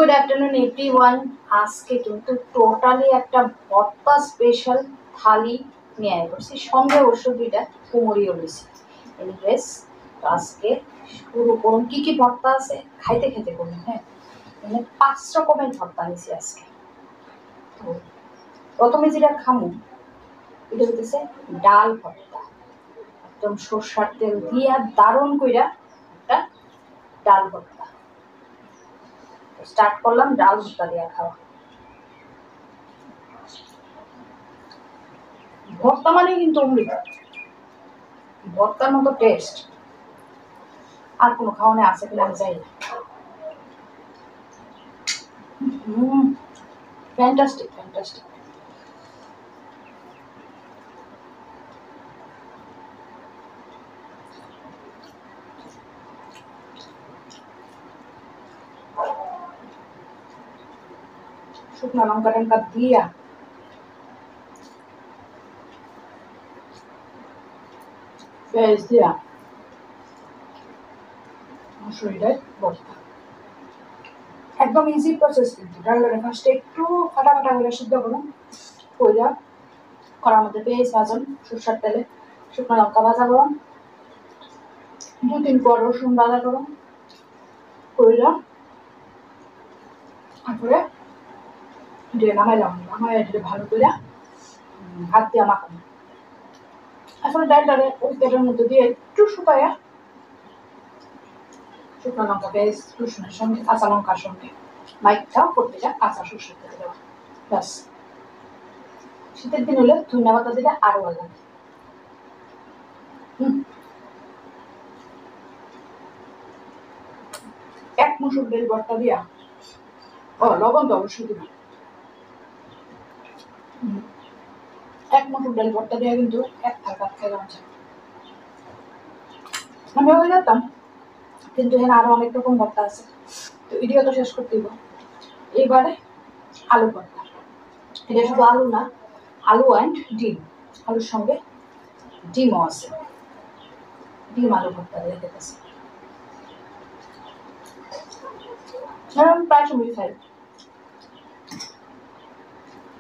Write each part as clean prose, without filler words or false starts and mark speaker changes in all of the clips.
Speaker 1: Good afternoon everyone. আজকে কিন্তু totally একটা ভর্তা স্পেশাল থালি নিয়ে আয় করছি, সঙ্গে অবশ্য দুইটা কুমড়িও রয়েছে। এনিওয়েজ, তো আজকে শুরু করুন। কী কী ভর্তা আছে খাইতে খেতে করুন। হ্যাঁ, মানে 5 রকমের ভর্তা নিয়েছি আজকে। তো প্রথমে যেটা খামু এটা হচ্ছে ডাল ভর্তা, একদম সরষার তেল দিয়া দারুণ কইরা একটা ডাল ভর্তা। স্টার্ট করলাম ডাল ভর্তা দিয়া খাওয়া। ভর্তা মানে কিন্তু অমৃত, ভর্তার মতো টেস্ট আর কোনো খাওয়ানে আছে কিনা আমি চাই না। Fantastic fantastic. শুকনো লঙ্কা টঙ্কা দিয়া পেঁয়াজ দিয়া মুসুরি ডাল ভর্তা, একদম ইজি প্রসেস। কিন্তু ডালটাকে ফার্স্টে একটু ফাটা ফাটা করে সিদ্ধ করুন, কইরা কড়ার মধ্যে পেঁয়াজ ভাজুন সরষার তেলে, শুকনো লঙ্কা ভাজা করুন, 2-3 কোয়া রসুন ভাজা করুন, কইরা তারপরে দিয়ে নামাইলাম, নামাই দিয়ে ভালো করে হাত দিয়ে মাখানো। আসলে ডালটারে ওই তেলের মধ্যে দিয়ে একটু শুকায়া শুকনো লঙ্কা পেঁয়াজ রসুনের সঙ্গে কাঁচা লঙ্কার সঙ্গে মাইকটাও করতে যা কাঁচা সরষের তেলে দেওয়া, ব্যাস। শীতের দিন হলে ধনিয়া পাতা দিলে আরো ভালো লাগে। এক মুসুর ডাল ভর্তা দিয়া, ও লবণ তো অবশ্যই দিবি, এক মুসুর ডাল ভর্তা দিয়া কিন্তু এক থাল ভাত খাই যাচ্ছে। আমি হয়ে যেতাম, কিন্তু এখানে আরো অনেক রকম ভর্তা আছে, তো ভিডিও তো শেষ করতে দিব। এইবারে আলু ভর্তা, এটা শুধু আলু না, আলু অ্যান্ড ডিম, আলুর সঙ্গে ডিমও আছে, ডিম আলু ভর্তা দিয়ে খেতেছে। আমি প্রায় সময় খাই,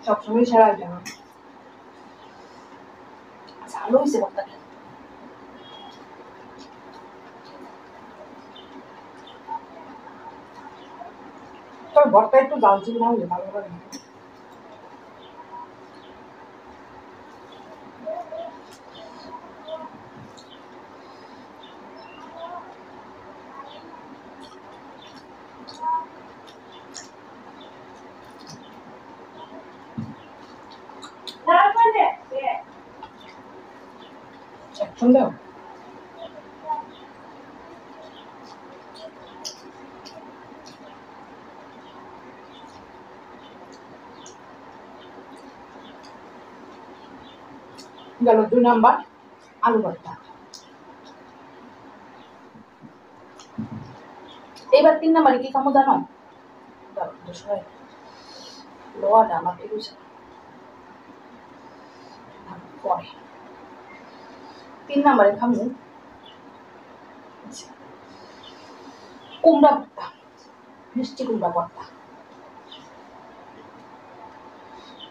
Speaker 1: সবসময় ছাড়া যাবে। আচ্ছা, আলু হয়েছে ভর্তাটা, তবে ভর্তা একটু জালচিল না হলে ভালো লাগে না। একসঙ্গে গেল 2 নাম্বার আলু ভর্তা। এইবার 3 নাম্বারে কি খামো জানো? লোয়াটা আমার বেরোছে পরে। 3 নাম্বারে খামো কুমড়া ভর্তা, মিষ্টি কুমড়া ভর্তা।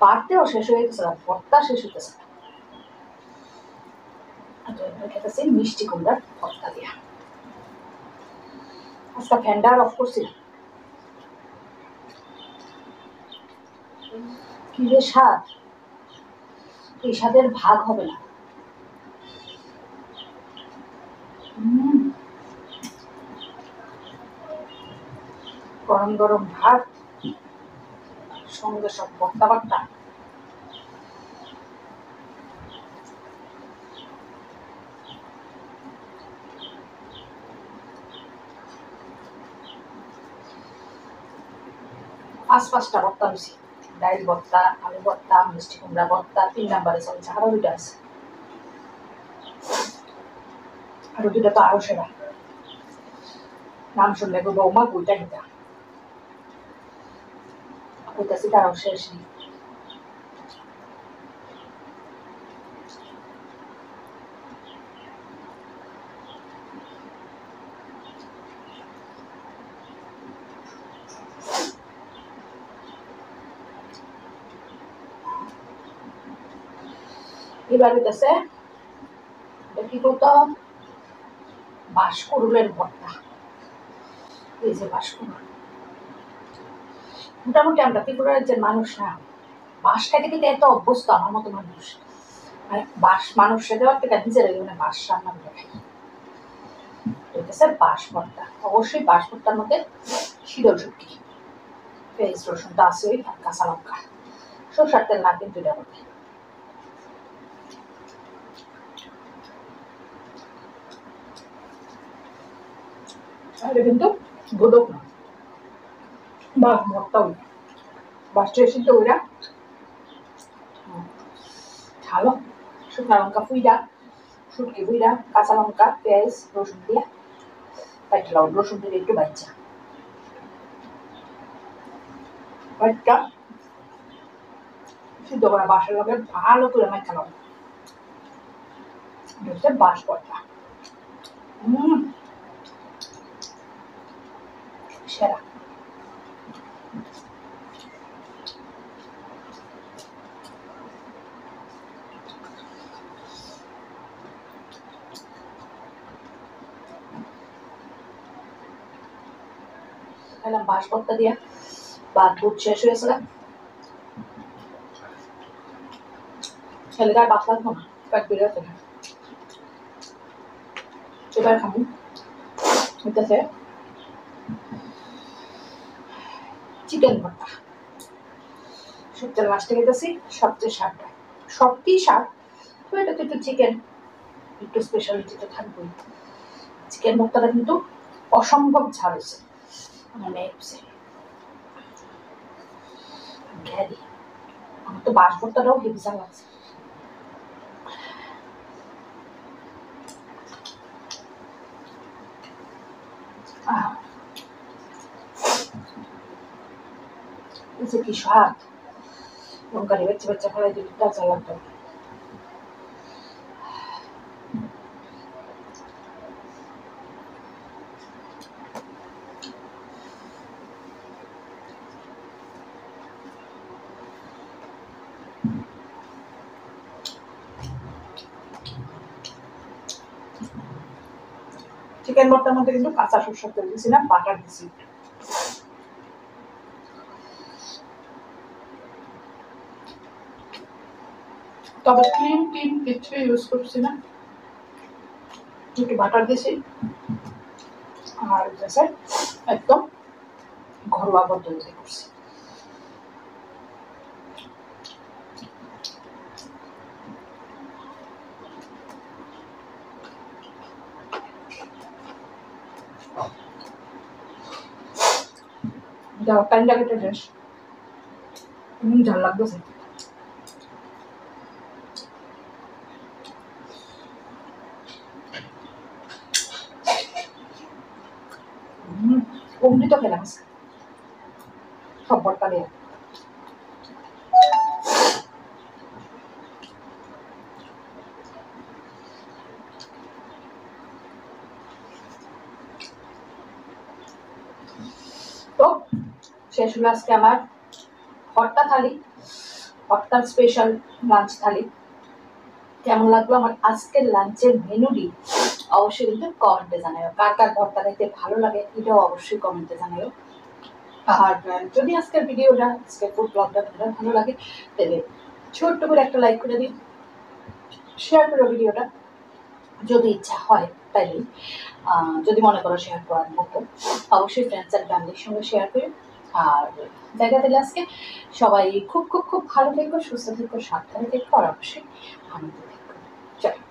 Speaker 1: পারতেও শেষ হয়ে গেছে, ভর্তা শেষ হইতেছে না। খেতেছি মিষ্টি কুমড়ার ভর্তা দিয়া। আজকে ফ্যানটা অফ করছি, কি যে স্বাদ, এই স্বাদের ভাগ হবে না। গরম গরম ভাত, সঙ্গে সব ভর্তা ভর্তা। পাঁচটা ভর্তা হয়েছে, ডাইল ভর্তা, আলু ভর্তা, মিষ্টি কুমড়া ভর্তা। 3 নাম্বারে চলছে, আরো 2টা আছে, আরো 2টা তো আরো সেরা। নাম শুনলে গো বৌমা বইটা খেতা কইতাছি, তারাও শেষ নেই। এবার হইতেছে কি করতো বাঁশকুড়ুলের ভর্তা। এই যে বাঁশকুড়ুল, মোটামুটি আমরা ত্রিপুরার যে মানুষ না বাঁশ খাইতে কিন্তু এত অভ্যস্ত আমার মতো মানুষ, মানে বাঁশ মানুষের দেওয়ার থেকে নিজের বাঁশ রান্না করে খাই। হইতেছে বাঁশ ভর্তা, অবশ্যই বাঁশ ভর্তার মধ্যে শীতল শুটকি, পেঁয়াজ রসুন তো আছেই, কাঁচা লঙ্কা, সরষের তেল না কিন্তু এটার মধ্যে। এটা কিন্তু গোদক না, বাঁশ ভর্তা ওই বাঁশটা সিদ্ধ ওইরা ভালো, শুকনো লঙ্কা ফুইরা, শুটকি ফুইরা, কাঁচা লঙ্কা, পেঁয়াজ রসুন দিয়া বাইটা লাউ, রসুন দিয়ে একটু বাচ্চা বাইটা সিদ্ধ করা বাঁশের লগে ভালো করে মাখা লাউ, হচ্ছে বাঁশ ভর্তা। সেরা। খেলাম বাঁশ ভর্তা দিয়া, ভাত দুধ শেষ হয়েছিল, ছেলেটার ভাত লাগবো না, পেট বেরোতে না। এবার খাবো হইতেছে চিকেন ভর্তা। সবচেয়ে লাস্টে খেতেছি সবচেয়ে স্বাদটা, সবটি স্বাদ, তো এটা তো একটু চিকেন, একটু স্পেশালিটি তো থাকবেই। চিকেন ভর্তাটা কিন্তু অসম্ভব ঝাল হয়েছে, মানে আমার তো বাঁশ ভর্তাটাও হেভি ঝাল লাগছে। কি স্বাদ, লঙ্কারি বাচ্চা বাচ্চা ফেলাই দিলে কাঁচা লাগতো। চিকেন ভর্তার মধ্যে কিন্তু কাঁচা সরষের তেল দিছি না, বাটার দিছি। তবে ক্রিম কিছু ইউজ করছি না, একটু বাটার দিছি আর একদম ঘরোয়া পদ্ধতিতে করছি। টাইম লাগে তো শেষ, ঝাল লাগতেছে। অমৃত খেলাম সব ভর্তা দিয়ে। তো শেষ হলো আজকে আমার ভর্তা থালি, ভর্তার স্পেশাল লাঞ্চ থালি। কেমন লাগলো আমার আজকের লাঞ্চের মেনুটি অবশ্যই কিন্তু কমেন্টে জানাও। কার কার ভর্তা খেতে ভালো লাগে এটাও অবশ্যই কমেন্টে জানাও। আর যদি আজকের ভিডিওটা, আজকের ফুড ব্লগটা ভালো লাগে তাহলে ছোট্ট করে একটা লাইক করে দিন, শেয়ার করো ভিডিওটা যদি ইচ্ছা হয়, তাইলে যদি মনে করো শেয়ার করার মতো অবশ্যই ফ্রেন্ডস অ্যান্ড ফ্যামিলির সঙ্গে শেয়ার করি। আর দেখা দিলে আজকে সবাই খুব খুব খুব ভালো থেকো, সুস্থ থেকো, সাবধানে থেকো, আর অবশ্যই আনন্দ থেকো। চলো।